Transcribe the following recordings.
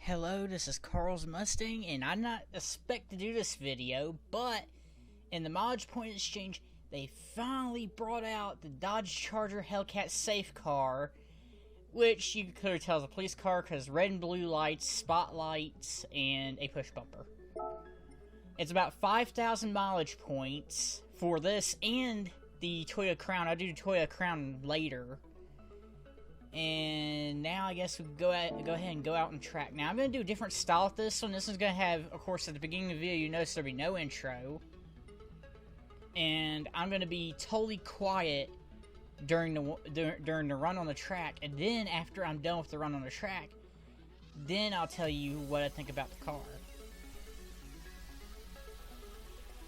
Hello, this is Carl's Mustang, and I not expect to do this video, but in the Mileage Point Exchange, they finally brought out the Dodge Charger Hellcat safe car, which you can clearly tell is a police car because red and blue lights, spotlights, and a push bumper. It's about 5,000 mileage points for this and the Toyota Crown. I'll do the Toyota Crown later. And now I guess we can go ahead and go out and track. Now I'm going to do a different style with this one. This is going to have, of course, at the beginning of the video, you notice there'll be no intro. And I'm going to be totally quiet during the run on the track. And then after I'm done with the run on the track, then I'll tell you what I think about the car.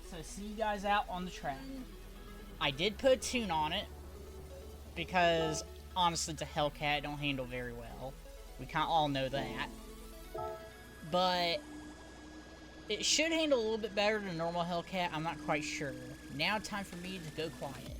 So see you guys out on the track. I did put a tune on it because honestly, it's a Hellcat. It don't handle very well. We kind of all know that. But it should handle a little bit better than a normal Hellcat. I'm not quite sure. Now time for me to go quiet.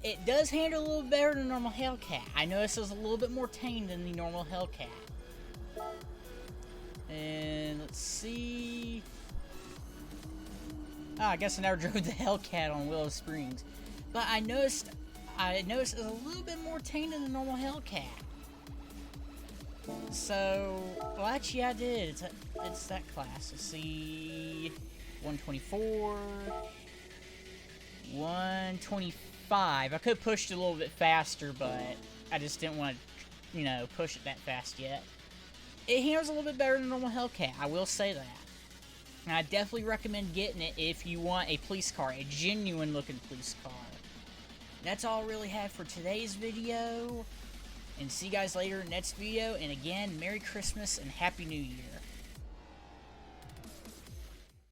It does handle a little better than a normal Hellcat. I noticed it was a little bit more tame than the normal Hellcat. And let's see. Oh, I guess I never drove the Hellcat on Willow Springs. But I noticed it was a little bit more tame than the normal Hellcat. So, well actually I did. It's that class. Let's see. 124. 125. I could have pushed it a little bit faster, but I just didn't want to, push it that fast yet. It handles a little bit better than a normal Hellcat, I will say that. And I definitely recommend getting it if you want a police car, a genuine looking police car. That's all I really have for today's video. And see you guys later in the next video. And again, Merry Christmas and Happy New Year.